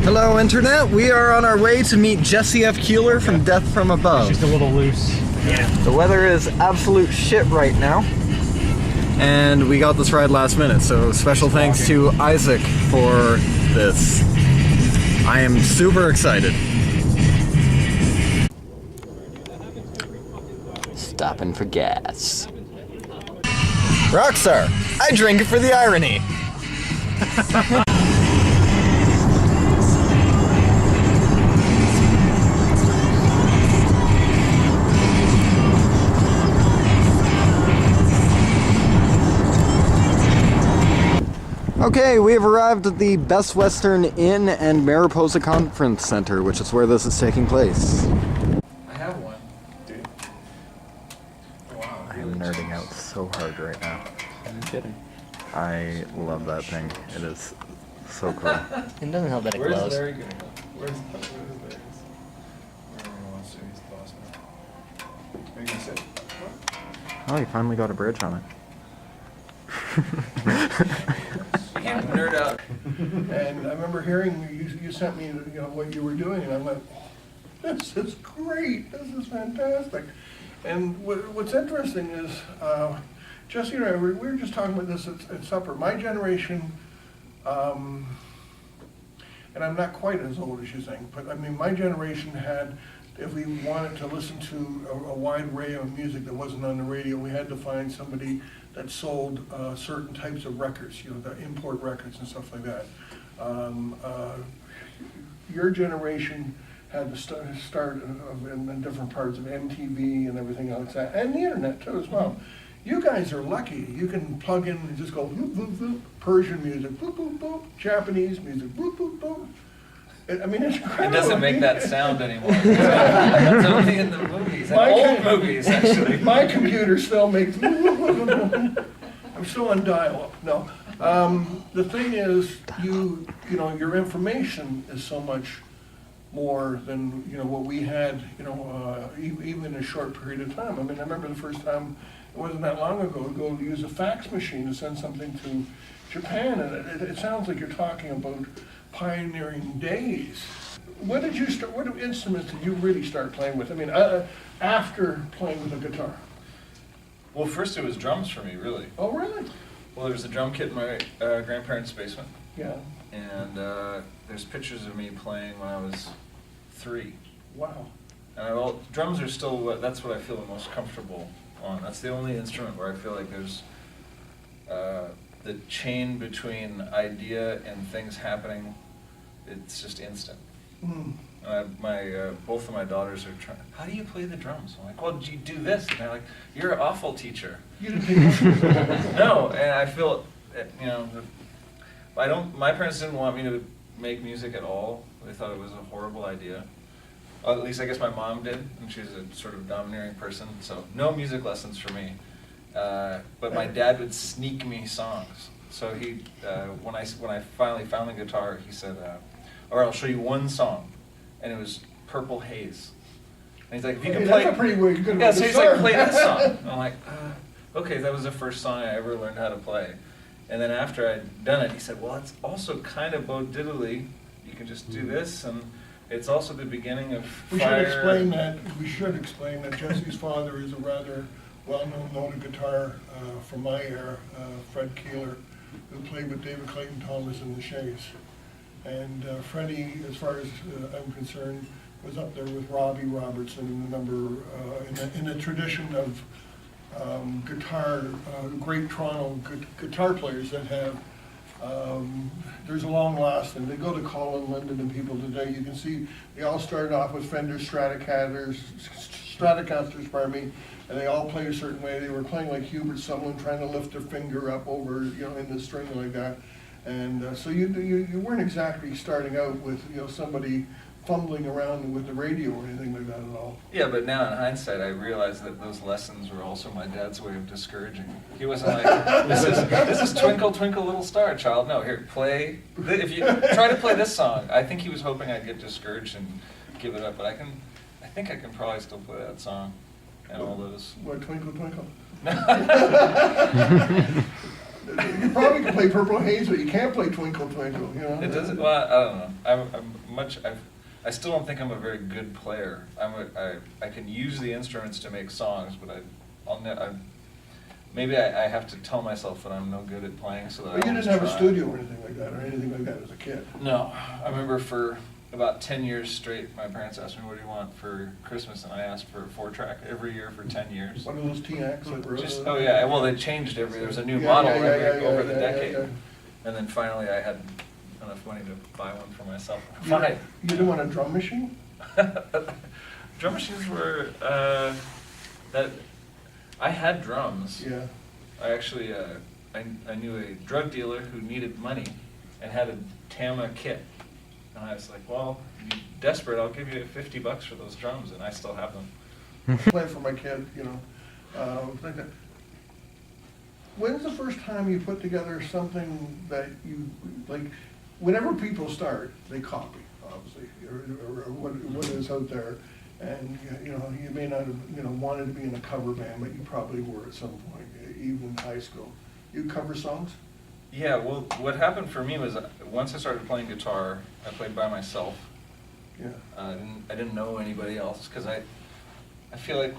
Hello, Internet. We are on our way to meet Jesse F. Keeler from Death from Above. She's just a little loose. Yeah. The weather is absolute shit right now. And we got this ride last minute, so special thanks to Isaac for this. I am super excited. Stopping for gas. Rockstar, I drink it for the irony. Okay, we have arrived at the Best Western Inn and Mariposa Conference Center, which is where this is taking place. I have one, dude. Wow. I am nerding out so hard right now. I'm kidding. I love that thing. It is so cool. It doesn't help that it Where's glows. Larry gonna go? Where's Larry? Wherever he wants to, he's the boss man. What are you gonna say? Oh, you finally got a bridge on it. You can't nerd out. And I remember hearing you sent me what you were doing, and I went, this is great. This is fantastic. And what's interesting is, Jesse and I, we were just talking about this at supper. My generation, and I'm not quite as old as you think, but I mean, my generation had, if we wanted to listen to a wide array of music that wasn't on the radio, we had to find somebody that sold certain types of records, the import records and stuff like that. Your generation had the start in different parts of MTV and everything else, and the internet too as well. You guys are lucky. You can plug in and just go boop, boop, boop, Persian music, boop, boop, boop, Japanese music, boop, boop, boop. I mean, it's incredible. It doesn't make that sound anymore. It's only in the movies, and old movies, actually. My computer still makes. I'm still on dial-up. No, the thing is, your information is so much more than what we had. Even in a short period of time. I mean, I remember the first time. It wasn't that long ago to go use a fax machine to send something to Japan, and it sounds like you're talking about pioneering days. What instruments did you really start playing with? I mean, after playing with a guitar? Well, first it was drums for me, really. Oh, really? Well, there was a drum kit in my grandparents' basement. Yeah. And there's pictures of me playing when I was 3. Wow. And drums are still, that's what I feel the most comfortable on. That's the only instrument where I feel like there's the chain between idea and things happening, it's just instant. Mm. Both of my daughters are trying, how do you play the drums? I'm like, well, you do this. And they're like, you're an awful teacher. You didn't think No, and I feel, my parents didn't want me to make music at all. They thought it was a horrible idea. At least I guess my mom did, and she's a sort of domineering person, so no music lessons for me. But my dad would sneak me songs. So he, when I finally found the guitar, he said, all right, I'll show you one song. And it was Purple Haze. And he's like, if you can play... That's a pretty good Yeah, so he's like, play this song. And I'm like, okay, that was the first song I ever learned how to play. And then after I'd done it, he said, well, it's also kind of Bo Diddley. You can just do this, and it's also the beginning of We Fire. should explain that Jesse's father is a rather well-known guitar from my era, Fred Keeler, who played with David Clayton Thomas and the Shays. And Freddie, as far as I'm concerned, was up there with Robbie Robertson in the number in the tradition of great Toronto guitar players that have. There's a long last, and they go to Colin Linden and people today. You can see they all started off with Fender Stratocasters, and they all play a certain way. They were playing like Hubert Sumlin, trying to lift their finger up over, in the string like that. And so you weren't exactly starting out with somebody fumbling around with the radio or anything like that at all. Yeah, but now in hindsight, I realize that those lessons were also my dad's way of discouraging me. He wasn't like, this is Twinkle, Twinkle, Little Star, child. No, here, play. If you try to play this song, I think he was hoping I'd get discouraged and give it up. But I think I can probably still play that song and all those. What, Twinkle, Twinkle? You probably can play Purple Haze, but you can't play Twinkle Twinkle, you know? It doesn't. Well, I don't know. I still don't think I'm a very good player. I can use the instruments to make songs, but maybe I have to tell myself that I'm no good at playing, so that But I you always didn't have a try. studio or anything like that, or anything like that as a kid? No, I remember for about 10 years straight, my parents asked me, what do you want for Christmas? And I asked for a 4-track every year for 10 years. One of those T-Acs that were... Oh yeah, well they changed there was a new Yeah, model yeah, over the yeah, decade. yeah. And then finally I had enough money to buy one for myself. You didn't want a drum machine? Drum machines were, that, I had drums. Yeah. I actually, I knew a drug dealer who needed money and had a Tama kit. And I was like, well, you're desperate, I'll give you $50 for those drums, and I still have them. Play for my kid, you know. Like that. When's the first time you put together something that you, like, whenever people start, they copy, obviously, or what is out there. And, you know, you may not have, you know, wanted to be in a cover band, but you probably were at some point, even in high school. You cover songs? Yeah, well, what happened for me was once I started playing guitar, I played by myself. Yeah. I didn't know anybody else because I feel like,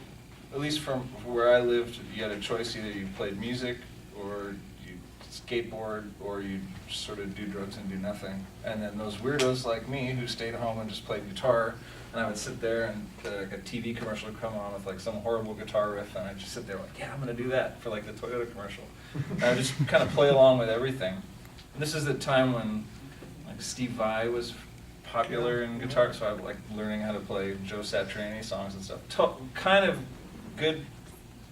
at least from where I lived, you had a choice: either you played music, or you skateboard, or you sort of do drugs and do nothing. And then those weirdos like me who stayed home and just played guitar, and I would sit there and like a TV commercial would come on with like some horrible guitar riff, and I'd just sit there like, yeah, I'm gonna do that for like the Toyota commercial. And I just kind of play along with everything. And this is the time when like Steve Vai was popular in guitar, so I was like learning how to play Joe Satriani songs and stuff. Kind of good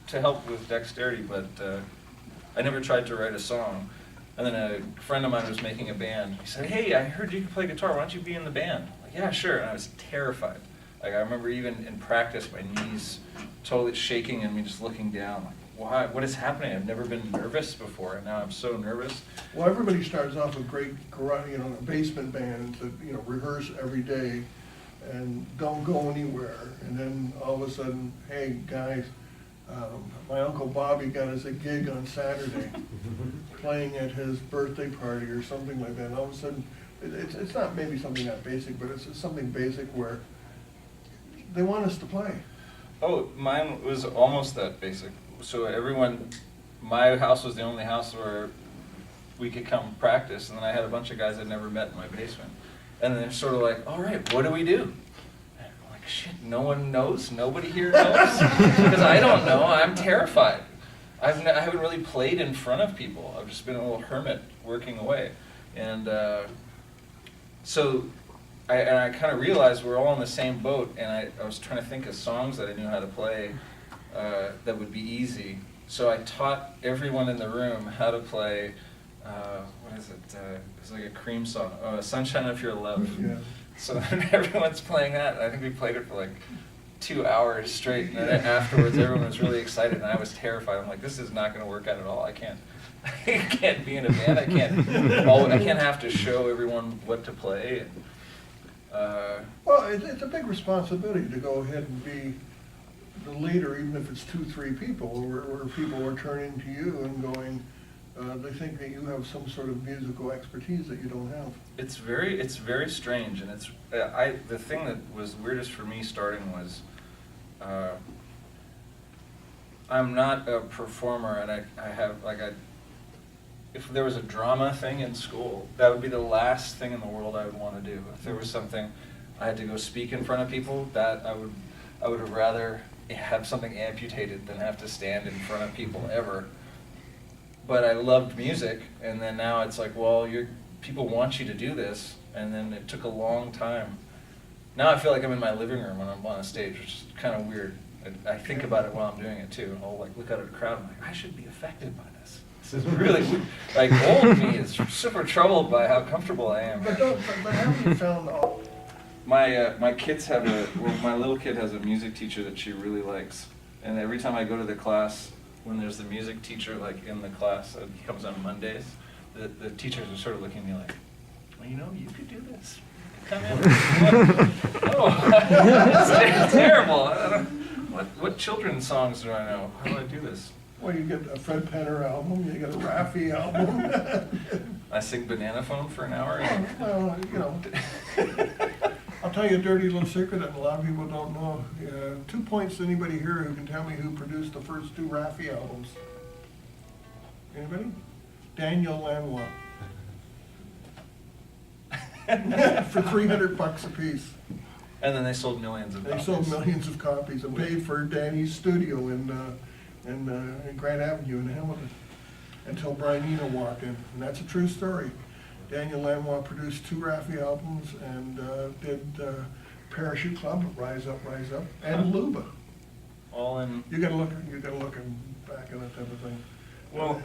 to help with dexterity, but I never tried to write a song. And then a friend of mine was making a band. He said, hey, I heard you can play guitar, why don't you be in the band? I'm like, yeah, sure. And I was terrified. Like, I remember even in practice, my knees totally shaking and me just looking down. Like, why? What is happening? I've never been nervous before, and now I'm so nervous. Well, everybody starts off with great garage, you know, basement bands that, you know, rehearse every day and don't go anywhere. And then all of a sudden, hey, guys, my Uncle Bobby got us a gig on Saturday playing at his birthday party or something like that. And all of a sudden, it's not maybe something that basic, but it's something basic where they want us to play. Oh, mine was almost that basic. So everyone, my house was the only house where we could come practice, and then I had a bunch of guys I'd never met in my basement. And they're sort of like, all right, what do we do? And I'm like, shit, no one knows? Nobody here knows? Because I don't know, I'm terrified. I haven't really played in front of people. I've just been a little hermit working away. And so I kind of realized we're all in the same boat, and I was trying to think of songs that I knew how to play that would be easy. So I taught everyone in the room how to play, what is it? It's like a Cream song, Sunshine of Your Love. Yeah. So then everyone's playing that. I think we played it for like 2 hours straight, and then afterwards everyone was really excited, and I was terrified. I'm like, this is not going to work out at all. I can't be in a band. I can't have to show everyone what to play. Well, it's a big responsibility to go ahead and be the leader, even if it's 2-3 people, where people are turning to you and going, they think that you have some sort of musical expertise that you don't have. It's very strange, and it's the thing that was weirdest for me starting was I'm not a performer, and I have like if there was a drama thing in school, that would be the last thing in the world I would want to do. If there was something I had to go speak in front of people, that I would have rather have something amputated than have to stand in front of people ever. But I loved music, and then now it's like, well, people want you to do this, and then it took a long time. Now I feel like I'm in my living room when I'm on a stage, which is kind of weird. I think about it while I'm doing it too. I'll like look out at the crowd and I'm like, I should be affected by this. This is really, like, old me is super troubled by how comfortable I am. But haven't you found all? My kids have my little kid has a music teacher that she really likes, and every time I go to the class, when there's the music teacher like in the class, he comes on Mondays, the teachers are sort of looking at me like, well, you know, you could do this. You could come in. Oh, it's terrible. What children's songs do I know? How do I do this? Well, you get a Fred Penner album, you get a Raffi album. I sing Banana Phone for an hour. Well, you know, I'll tell you a dirty little secret that a lot of people don't know. 2 points to anybody here who can tell me who produced the first 2 Raffi albums. Anybody? Daniel Lanois. For $300 a piece. And then they sold millions of They copies. sold millions of copies and paid for Danny's studio in Grand Avenue in Hamilton until Brian Eno walked in. And that's a true story. Daniel Lanois produced 2 Raffi albums and did Parachute Club, Rise Up, and Luba. All in. You gotta look and back in that type of thing. Well,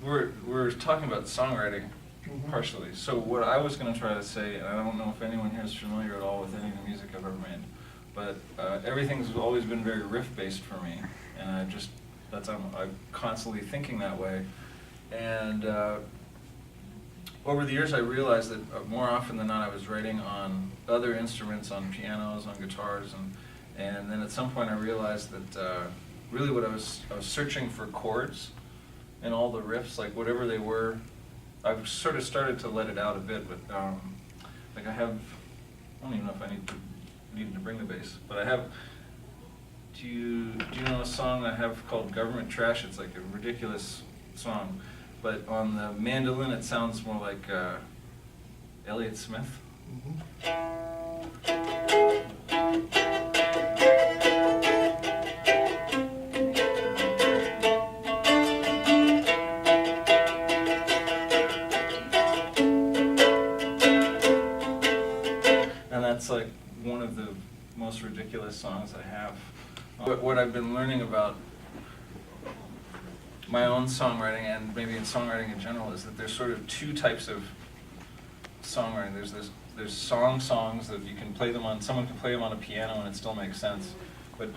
we're talking about songwriting Mhm. partially. So what I was going to try to say, and I don't know if anyone here is familiar at all with any of the music I've ever made, but everything's always been very riff-based for me, and I'm constantly thinking that way. And over the years, I realized that more often than not, I was writing on other instruments, on pianos, on guitars, and then at some point, I realized that really what I was searching for chords and all the riffs, like whatever they were. I've sort of started to let it out a bit, but like I don't even know if I needed to bring the bass, but I have. Do you know a song I have called Government Trash? It's like a ridiculous song, but on the mandolin it sounds more like Elliott Smith. That's like one of the most ridiculous songs I have. What I've been learning about my own songwriting and maybe in songwriting in general is that there's sort of 2 types of songwriting. There's songs that you can play them on, someone can play them on a piano and it still makes sense. But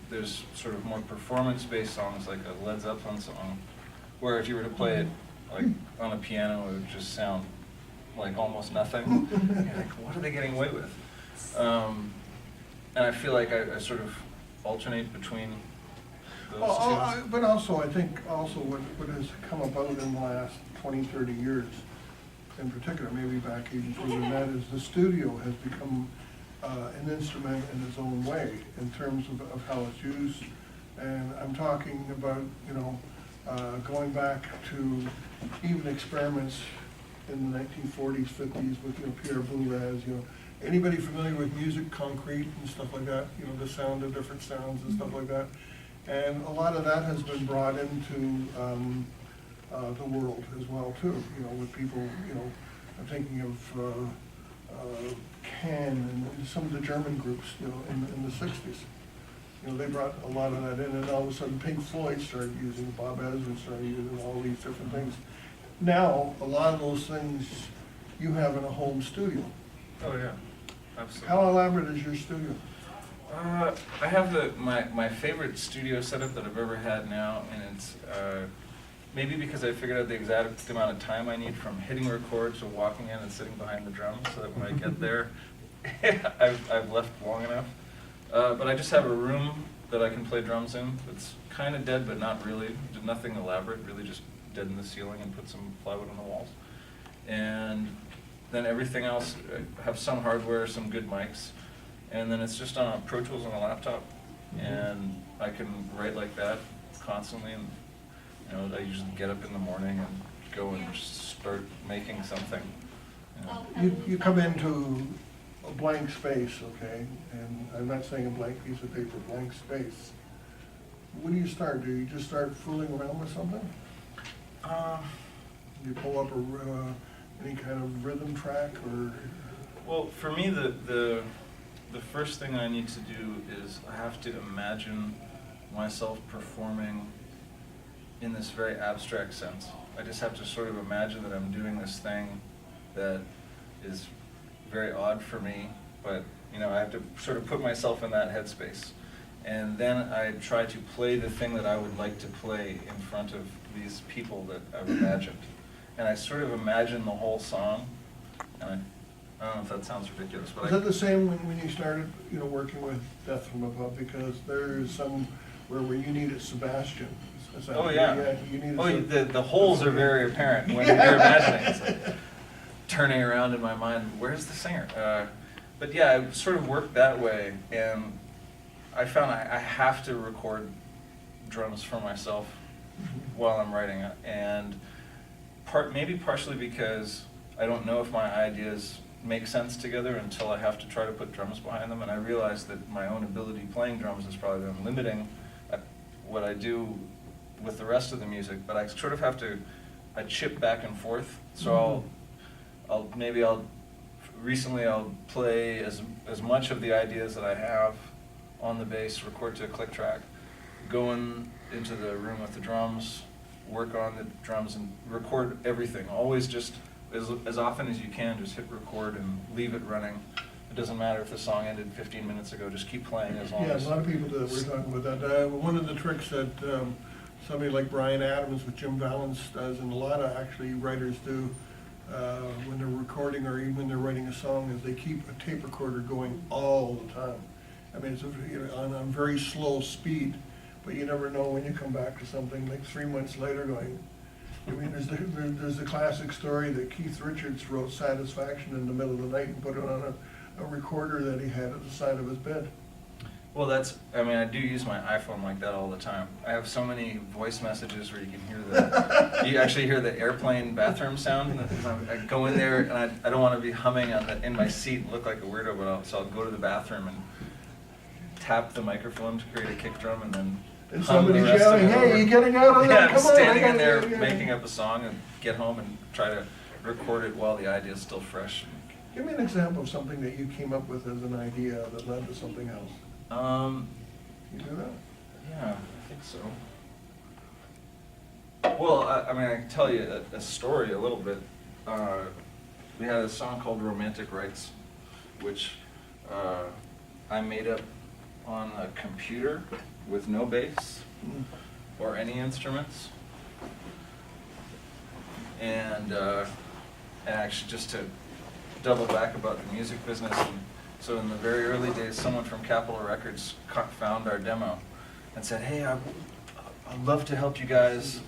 there's sort of more performance-based songs like a Led Zeppelin song, where if you were to play it like on a piano, it would just sound like almost nothing. You're like, what are they getting away with? And I feel like I sort of alternate between those two. But also, I think also what has come about in the last 20, 30 years, in particular, maybe back even further than that, is the studio has become an instrument in its own way in terms of how it's used. And I'm talking about, going back to even experiments in the 1940s, 50s with Pierre Boulez, anybody familiar with music, concrete and stuff like that, the sound of different sounds and stuff like that. And a lot of that has been brought into the world as well too, with people, I'm thinking of Can and some of the German groups, in the 60s. They brought a lot of that in, and all of a sudden Pink Floyd started using it, Bob Ezrin started using all these different things. Now, a lot of those things you have in a home studio. Oh yeah, absolutely. How elaborate is your studio? I have my favorite studio setup that I've ever had now, and it's maybe because I figured out the exact amount of time I need from hitting record to walking in and sitting behind the drums, so that when I get there, I've left long enough. But I just have a room that I can play drums in. It's kind of dead, but not really. Nothing elaborate, really just dead in the ceiling and put some plywood on the walls. And then everything else, I have some hardware, some good mics, and then it's just on a Pro Tools on a laptop, and I can write like that constantly. And I usually get up in the morning and go and just start making something. You come into a blank space, okay, and I'm not saying a blank piece of paper, blank space. When do you start? Do you just start fooling around with something? You pull up any kind of rhythm track, or? Well, for me, the first thing I need to do is I have to imagine myself performing in this very abstract sense. I just have to sort of imagine that I'm doing this thing that is very odd for me, but I have to sort of put myself in that headspace. And then I try to play the thing that I would like to play in front of these people that I've imagined. And I sort of imagine the whole song, and I don't know if that sounds ridiculous, but Is that the same when you started, working with Death from Above? Because there is some where you needed Sebastian. Oh, yeah. You needed The holes are very apparent when you're imagining. It's like turning around in my mind, where's the singer? But yeah, I sort of worked that way, and I found I have to record drums for myself while I'm writing it, and maybe partially because I don't know if my ideas make sense together until I have to try to put drums behind them, and I realize that my own ability playing drums has probably been limiting what I do with the rest of the music, but I sort of have to, I chip back and forth, so recently I'll play as much of the ideas that I have on the bass, record to a click track, go into the room with the drums, work on the drums and record everything. Always just, as often as you can, just hit record and leave it running. It doesn't matter if the song ended 15 minutes ago, just keep playing as long as... Yeah, a lot of people do that. We're talking about that. One of the tricks that somebody like Brian Adams with Jim Valance does, and a lot of actually writers do, when they're recording or even when they're writing a song, is they keep a tape recorder going all the time. I mean, it's on very slow speed, but you never know when you come back to something like 3 months later going. I mean, there's the classic story that Keith Richards wrote Satisfaction in the middle of the night and put it on a recorder that he had at the side of his bed. Well, I do use my iPhone like that all the time. I have so many voice messages where you can hear you actually hear the airplane bathroom sound. I go in there and I don't want to be humming in my seat and look like a weirdo, so I'll go to the bathroom and tap the microphone to create a kick drum and then And hum the somebody's rest yelling, of it hey, over. you getting out of there? Yeah, I'm Come on, standing I in there gotta- yeah. making up a song and get home and try to record it while the idea is still fresh. Give me an example of something that you came up with as an idea that led to something else. You do that? Yeah, I think so. Well, I can tell you a story a little bit. We had a song called Romantic Rights, which I made up on a computer with no bass or any instruments. And actually, just to double back about the music business, so in the very early days, someone from Capitol Records found our demo and said, hey, I'd love to help you guys.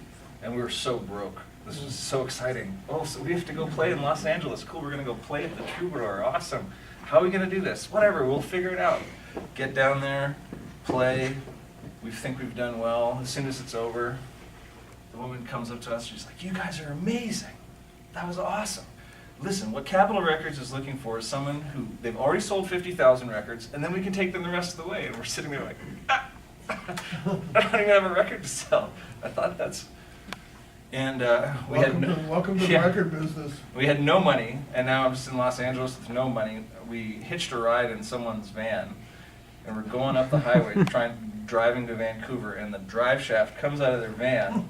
And we were so broke. This was so exciting. Oh, so we have to go play in Los Angeles. Cool, we're going to go play at the Troubadour. Awesome. How are we going to do this? Whatever, we'll figure it out. Get down there, play. We think we've done well. As soon as it's over, the woman comes up to us. She's like, you guys are amazing. That was awesome. Listen, what Capitol Records is looking for is someone who, they've already sold 50,000 records, and then we can take them the rest of the way. And we're sitting there like, I don't even have a record to sell. I thought that's... And welcome to the record business. We had no money, and now I'm just in Los Angeles with no money. We hitched a ride in someone's van, and we're going up the highway driving to Vancouver, and the drive shaft comes out of their van,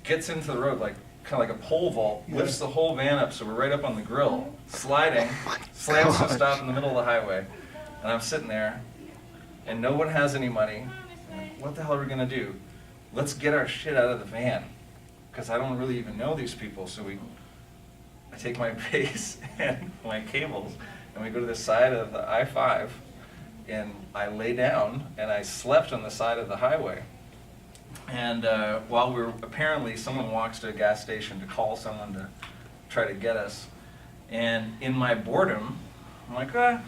gets into the road kind of like a pole vault, lifts the whole van up, so we're right up on the grill, sliding, slams to a stop in the middle of the highway, and I'm sitting there, and no one has any money. What the hell are we gonna do? Let's get our shit out of the van, because I don't really even know these people. So I take my bass and my cables, and we go to the side of the I-5, and I lay down, and I slept on the side of the highway. And while apparently someone walks to a gas station to call someone to try to get us, and in my boredom, I'm like, I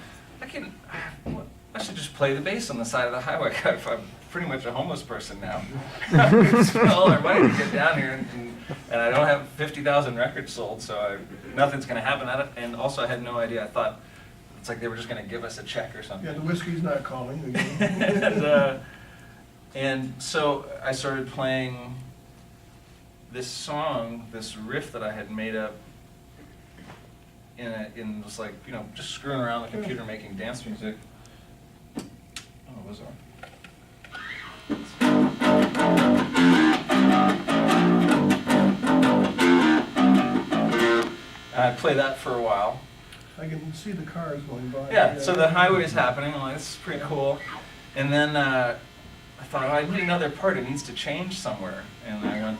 should just play the bass on the side of the highway. I'm pretty much a homeless person now. We spent all our money to get down here, and I don't have 50,000 records sold, so nothing's going to happen. And also, I had no idea. I thought it's like they were just going to give us a check or something. Yeah, the whiskey's not calling. And so I started playing this song, this riff that I had made up in just like, just screwing around the computer making dance music. Oh, what was that? I play that for a while. I can see the cars going by. Yeah, so the highway's happening. I'm like, this is pretty cool. And then I thought, I need another part. It needs to change somewhere. And I went,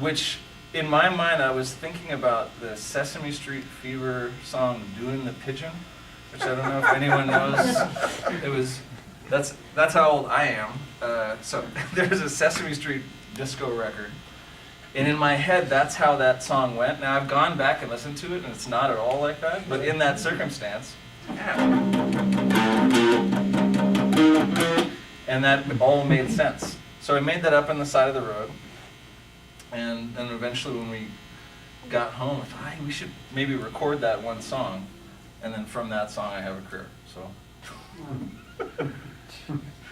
which in my mind, I was thinking about the Sesame Street Fever song "Doing the Pigeon," which I don't know if anyone knows. That's how old I am. So there's a Sesame Street disco record, and in my head, that's how that song went. Now I've gone back and listened to it, and it's not at all like that. But in that circumstance, and that all made sense. So I made that up on the side of the road, and then eventually when we got home, I thought, hey, we should maybe record that one song, and then from that song I have a career. So.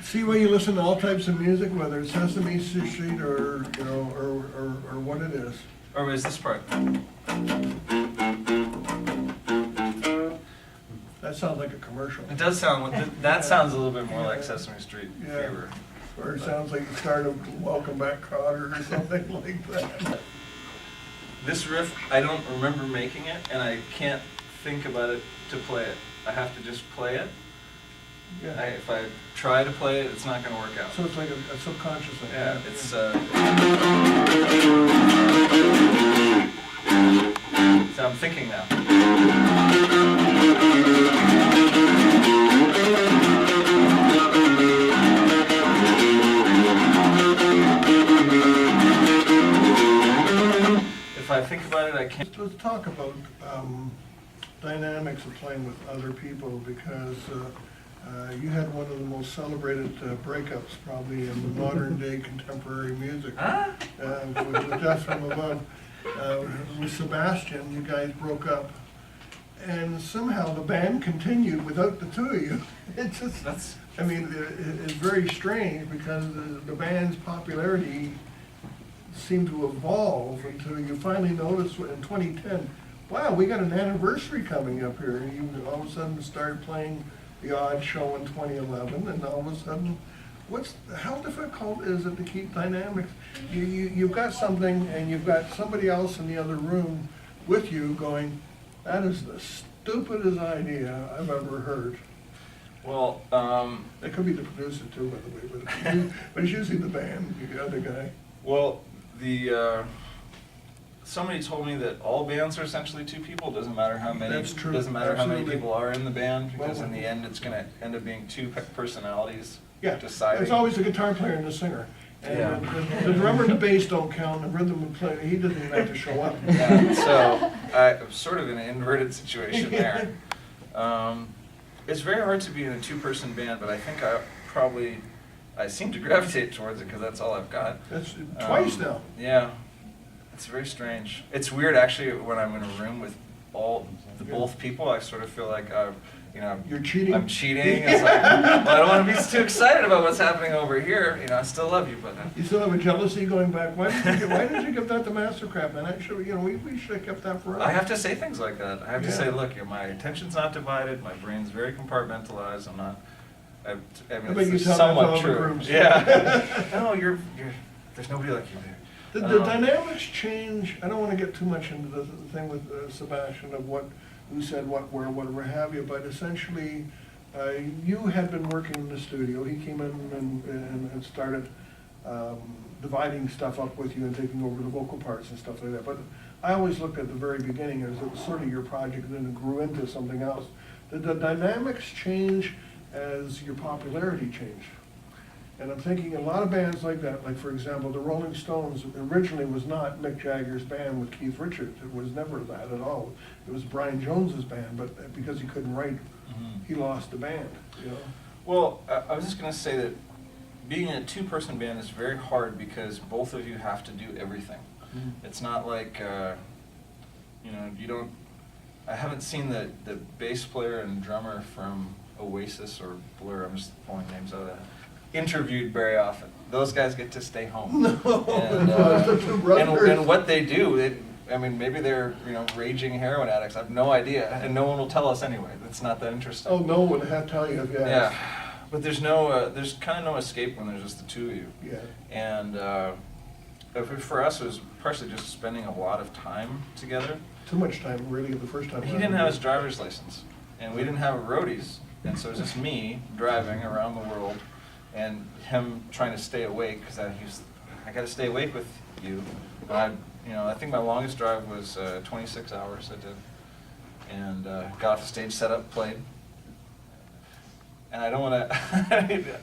See why you listen to all types of music, whether it's Sesame Street or or what it is. Or is this part? That sounds like a commercial. It does sound. That sounds a little bit more like Sesame Street Yeah. Fever. Or it sounds like the start of Welcome Back, Kotter or something like that. This riff, I don't remember making it, and I can't think about it to play it. I have to just play it. Yeah. If I try to play it, it's not going to work out. So it's like a subconscious thing. Yeah, it's. So I'm thinking now. If I think about it, I can't. Let's talk about dynamics of playing with other people, because you had one of the most celebrated breakups probably in the modern day contemporary music. With Death from Above. With Sebastian, you guys broke up, and somehow the band continued without the two of you. It's just, I mean, it's very strange, because the band's popularity seemed to evolve until you finally noticed in 2010, wow, we got an anniversary coming up here, and you all of a sudden started playing the odd show in 2011, and all of a sudden, how difficult is it to keep dynamics? You've got something, and you've got somebody else in the other room with you going, that is the stupidest idea I've ever heard. Well, It could be the producer too, by the way, but it's usually the band, the other guy. well, somebody told me that all bands are essentially two people. Doesn't matter how many. That's true. Doesn't matter how many Absolutely. people are in the band, because Well, in the end, it's going to end up being two personalities. Yeah, deciding. it's always the guitar player and the singer. And Yeah. the drummer and the bass don't count, the rhythm and play, he doesn't even have to show up. Yeah, so I'm sort of in an inverted situation there. It's very hard to be in a two-person band, but I think I seem to gravitate towards it because that's all I've got. That's twice now. Yeah, it's very strange. It's weird actually when I'm in a room with both people. I sort of feel like You're cheating? I'm cheating. It's like, well, I don't want to be too excited about what's happening over here. I still love you, but. You still have a jealousy going back, why did you give that to Mastercraft, man? Actually, we should have kept that for us. I have to say things like that. I have to Yeah. say, look, my attention's not divided. My brain's very compartmentalized. I'm not. I mean, bet you it's tell that to somewhat all the true. groups. Yeah. No, there's nobody like you there. The dynamics change, I don't want to get too much into the thing with Sebastian of who said what, where, whatever have you, but essentially, you had been working in the studio. He came in and started dividing stuff up with you and taking over the vocal parts and stuff like that. But I always looked at the very beginning as it was sort of your project, and then it grew into something else. Did the dynamics change as your popularity changed? And I'm thinking a lot of bands like that, like for example, the Rolling Stones originally was not Mick Jagger's band with Keith Richards. It was never that at all. It was Brian Jones's band, but because he couldn't write, he lost the band, Well, I was just going to say that being in a two-person band is very hard because both of you have to do everything. It's not like, you don't. I haven't seen the bass player and drummer from Oasis or Blur. I'm just pulling names out of that. Interviewed very often. Those guys get to stay home. And what they do, maybe they're raging heroin addicts. I have no idea, and no one will tell us anyway. That's not that interesting. Oh, no one had to tell you, yeah. Yeah, but there's kind of no escape when there's just the two of you. Yeah. And for us, it was partially just spending a lot of time together. Too much time, really, the first time. He didn't have his driver's license, and we didn't have roadies, and so it was just me driving around the world. And him trying to stay awake, because I got to stay awake with you. I think my longest drive was 26 hours I did. And got off the stage, set up, played. And I don't want to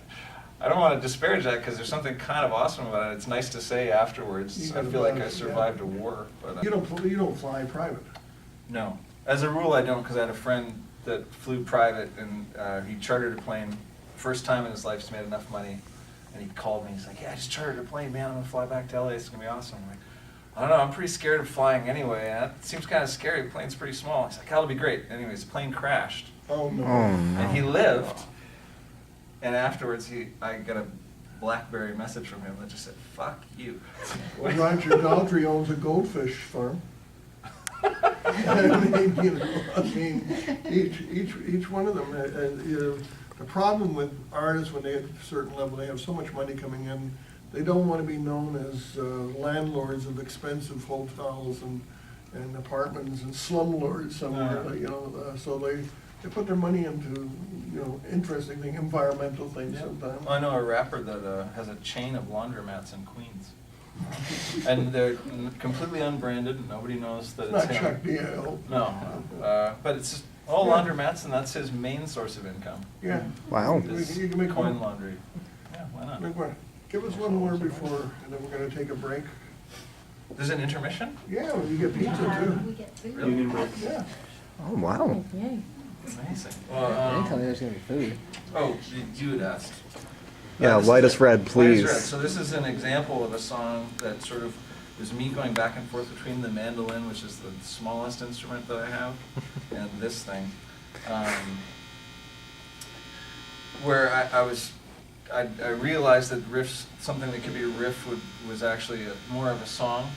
I don't want to disparage that because there's something kind of awesome about it. It's nice to say afterwards. I feel like I survived a war. But You don't fly private. no, as a rule I don't, because I had a friend that flew private, and he chartered a plane. First time in his life he's made enough money, and he called me. He's like, "Yeah, I just chartered a plane, man. I'm gonna fly back to LA. It's gonna be awesome." I'm like, "I don't know. I'm pretty scared of flying anyway. That seems kind of scary. The plane's pretty small." He's like, "That'll be great." Anyways, the plane crashed, Oh, no. and he lived. And afterwards, I got a BlackBerry message from him that just said, "Fuck you." Well, Roger Daltrey owns a goldfish farm. I mean, each one of them, the problem with artists when they hit a certain level, they have so much money coming in, they don't want to be known as landlords of expensive hotels and apartments and slumlords somewhere, so they put their money into, interesting things, environmental things sometimes. I know a rapper that has a chain of laundromats in Queens. And they're completely unbranded, and nobody knows that It's it's not him. Chuck D. L. No, but it's just all laundromats, and that's his main source of income. Yeah. Wow. Is You can make coin one. laundry. Yeah, why not? Make one. Give us one more before, and then we're gonna take a break. There's an intermission? Yeah, well, you get pizza We too. get food. Really? Yeah. Oh, wow. Yay. Amazing. They didn't tell me Well, there's gonna be food. oh, you had asked. Yeah, This light is us red, Light Us please. Red. So this is an example of a song that sort of is me going back and forth between the mandolin, which is the smallest instrument that I have, and this thing. Where I realized that riffs, something that could be a riff was actually more of a song,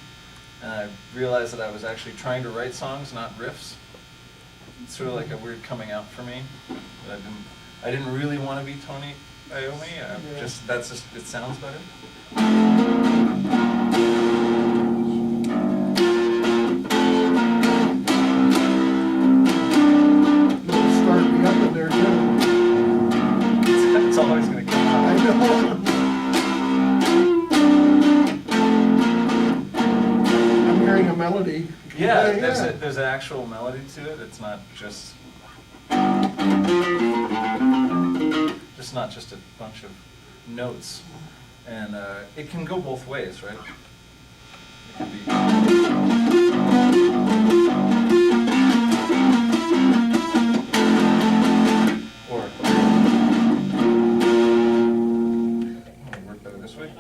and I realized that I was actually trying to write songs, not riffs. It's sort of like a weird coming out for me. But I didn't really want to be Tony Iommi. It sounds better. Start me up in there too. It's always going to come I out. know. I'm hearing a melody. Yeah, Yeah. there's an actual melody to it. It's not just a bunch of notes, and it can go both ways, right? It can be. Or work better this way.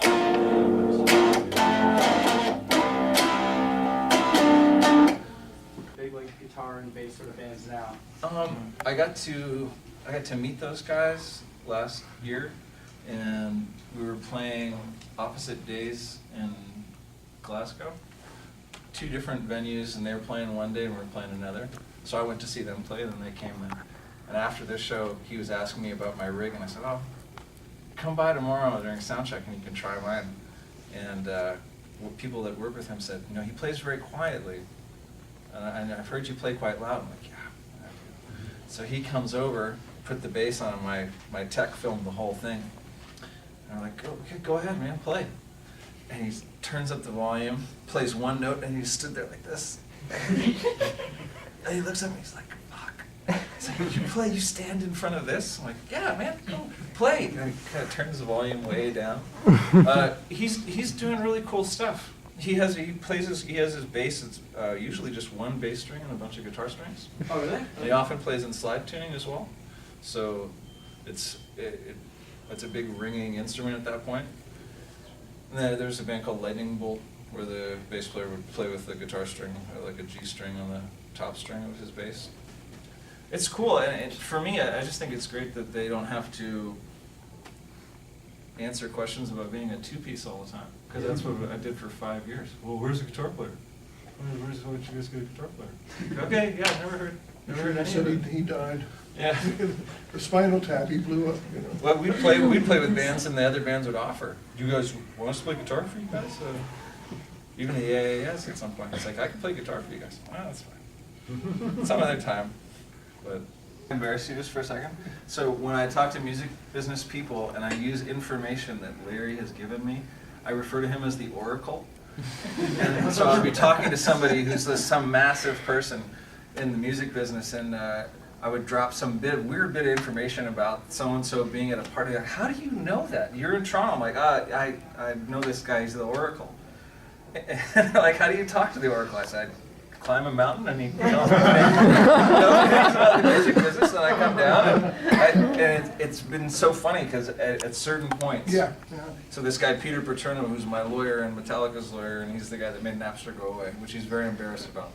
Big like guitar and bass sort of bands now. I got to meet those guys last year, and we were playing opposite days in Glasgow. Two different venues, and they were playing one day and we were playing another. So I went to see them play, and then they came in. And after this show, he was asking me about my rig, and I said, "Oh, come by tomorrow during sound check and you can try mine." And people that work with him said, he plays very quietly. And I've heard you play quite loud. I'm like, "Yeah, I do." So he comes over, put the bass on, my tech filmed the whole thing. And I'm like, "Okay, go ahead, man, play." And he turns up the volume, plays one note, and he stood there like this. And he looks at me, he's like, "Fuck." He's like, you stand in front of this? I'm like, "Yeah, man, go play." And he kind of turns the volume way down. He's doing really cool stuff. He has his bass. It's usually just one bass string and a bunch of guitar strings. Oh, really? And he often plays in slide tuning as well. So it's a big ringing instrument at that point. And then there's a band called Lightning Bolt where the bass player would play with the guitar string, like a G string on the top string of his bass. It's cool, and for me, I just think it's great that they don't have to answer questions about being a two-piece all the time, because that's what I did for 5 years. Well, where's the guitar player? Where'd you guys get a guitar player? Okay, yeah, never heard He any said of it. he died. Yeah. The Spinal Tap, he blew up, Well, we'd play with bands, and the other bands would offer, "Do you guys want us to play guitar for you guys?" Even the AAS at some point, it's like, "I can play guitar for you guys." "Well, that's fine. Some other time." But embarrass you just for a second. So when I talk to music business people and I use information that Larry has given me, I refer to him as the Oracle. And so I'd be talking to somebody who's some massive person in the music business, and I would drop some weird bit of information about so-and-so being at a party. Like, how do you know that? You're in Toronto. I'm like, I know this guy, he's the Oracle. And like, how do you talk to the Oracle? I said, climb a mountain and he knows about the music business, and I come down, and it's been so funny because at certain points, so this guy Peter Paterno, who's my lawyer and Metallica's lawyer, and he's the guy that made Napster go away, which he's very embarrassed about.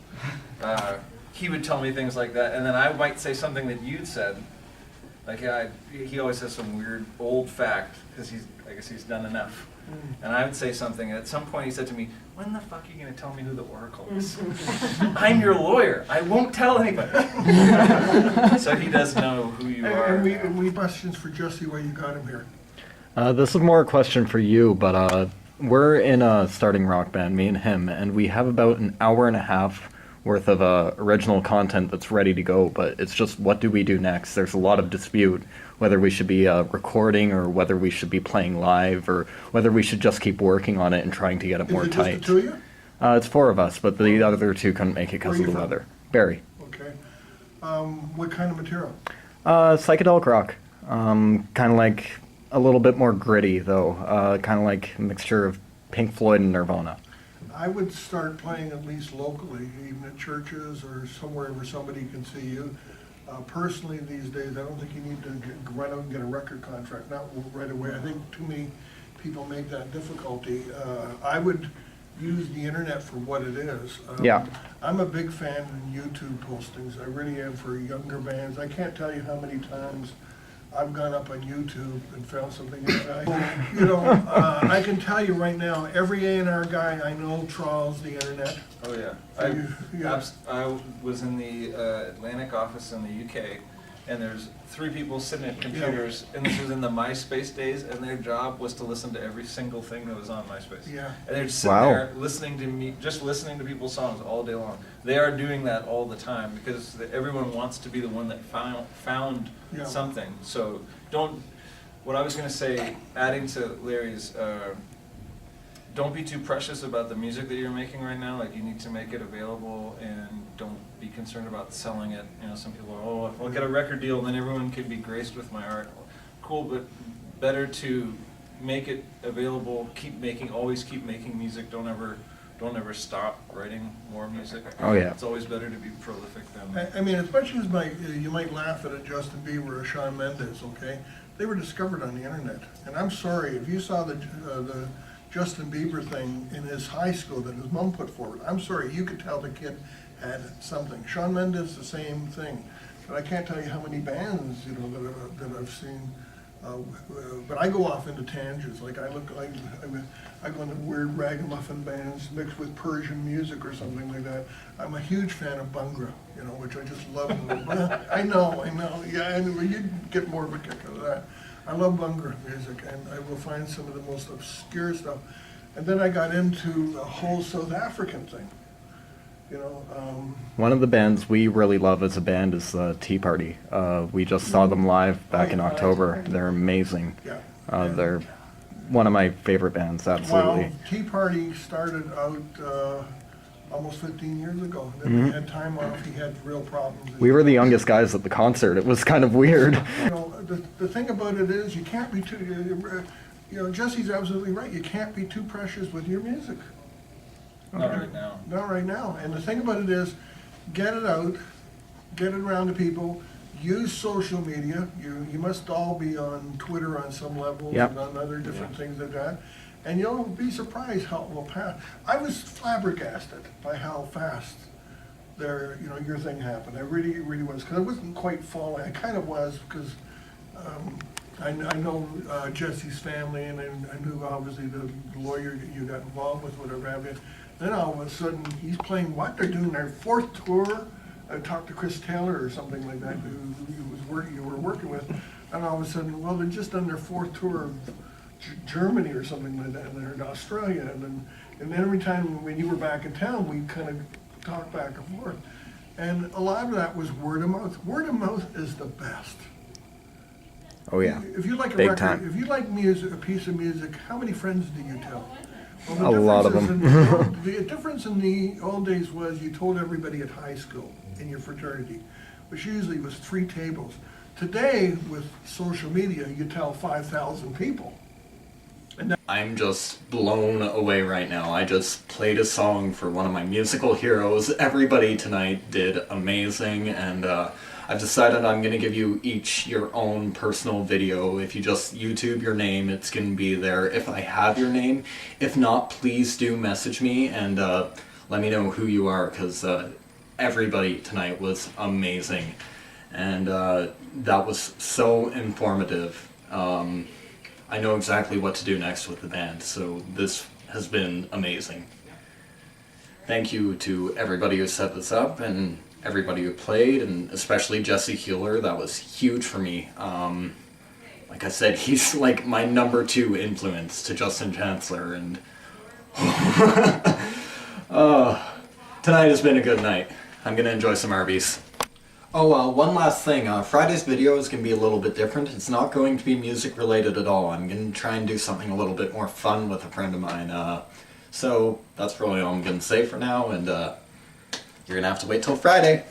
He would tell me things like that, and then I might say something that you'd said, like, he always has some weird old fact because I guess he's done enough. And I would say something, and at some point he said to me, when the fuck are you going to tell me who the Oracle is? I'm your lawyer. I won't tell anybody. So he does know who you are. And we questions for Jesse while you got him here. This is more a question for you, but we're in a starting rock band, me and him, and we have about an hour and a half worth of original content that's ready to go, but it's just, what do we do next? There's a lot of dispute whether we should be recording or whether we should be playing live or whether we should just keep working on it and trying to get it more tight. Is it just the two of you? It's four of us, but the other two couldn't make it because of the weather. Barry. Okay. What kind of material? Psychedelic rock. Kind of like a little bit more gritty, though. Kind of like a mixture of Pink Floyd and Nirvana. I would start playing at least locally, even at churches or somewhere where somebody can see you. Personally, these days, I don't think you need to run out and get a record contract, not right away. I think too many people make that difficulty. I would use the internet for what it is. I'm a big fan of YouTube postings. I really am, for younger bands. I can't tell you how many times I've gone up on YouTube and found something. I can tell you right now, every A&R guy I know trawls the internet. Oh yeah. I was in the Atlantic office in the UK, and there's 3 people sitting at computers, and this was in the MySpace days, and their job was to listen to every single thing that was on MySpace. Yeah. And they're just sitting there listening to me, just listening to people's songs all day long. They are doing that all the time because everyone wants to be the one that found something. So what I was going to say, adding to Larry's, don't be too precious about the music that you're making right now. Like, you need to make it available, and don't be concerned about selling it. Some people are, if I'll get a record deal, then everyone can be graced with my art. Cool, but better to make it available, always keep making music. Don't ever stop writing more music. Oh yeah. It's always better to be prolific than... I mean, as much as you might laugh at a Justin Bieber or a Shawn Mendes, okay? They were discovered on the internet. And I'm sorry, if you saw the Justin Bieber thing in his high school that his mom put forward, I'm sorry, you could tell the kid had something. Shawn Mendes, the same thing. But I can't tell you how many bands, that I've seen. But I go off into tangents. Like, I go into weird ragamuffin bands mixed with Persian music or something like that. I'm a huge fan of Bhangra, which I just love. I know. Yeah, and you'd get more of a kick out of that. I love Bhangra music, and I will find some of the most obscure stuff. And then I got into the whole South African thing. One of the bands we really love as a band is Tea Party. We just saw them live back in October. They're amazing. Yeah. They're one of my favorite bands, absolutely. Well, Tea Party started out almost 15 years ago. Then he had time off. He had real problems. We were the youngest guys at the concert. It was kind of weird. The thing about it is, you can't be too. Jesse's absolutely right. You can't be too precious with your music. Not right now. Not right now. And the thing about it is, get it out, get it around to people. Use social media. You must all be on Twitter on some level and on other different things like that. And you'll be surprised how it will pass. I was flabbergasted by how fast your thing happened. I really, really was, because I wasn't quite following. I kind of was, because I know Jesse's family, and I knew obviously the lawyer that you got involved with, whatever have you. Then all of a sudden, he's playing what? They're doing their 4th tour. I talked to Chris Taylor or something like that, who you were working with, and all of a sudden, well, they're just on their 4th tour of Germany or something like that, and they're in Australia, and then every time when you were back in town, we kind of talked back and forth, and a lot of that was word of mouth. Word of mouth is the best. Oh yeah. If you like a Big record, time. if you like music, a piece of music, how many friends do you tell? Well, A lot of The difference in the old days was you told everybody at high school in your fraternity, which usually was 3 tables. Today, with social media, you tell 5,000 people. I'm just blown away right now. I just played a song for one of my musical heroes. Everybody tonight did amazing, and I've decided I'm going to give you each your own personal video. If you just YouTube your name, it's going to be there if I have your name. If not, please do message me and let me know who you are, because everybody tonight was amazing. And that was so informative. I know exactly what to do next with the band, so this has been amazing. Thank you to everybody who set this up, and everybody who played, and especially Jesse Keeler. That was huge for me. Like I said, he's like my number 2 influence to Justin Chancellor, and tonight has been a good night. I'm gonna enjoy some Arby's. Oh, one last thing. Friday's video is going to be a little bit different. It's not going to be music related at all. I'm going to try and do something a little bit more fun with a friend of mine. So that's probably all I'm going to say for now, and you're going to have to wait till Friday.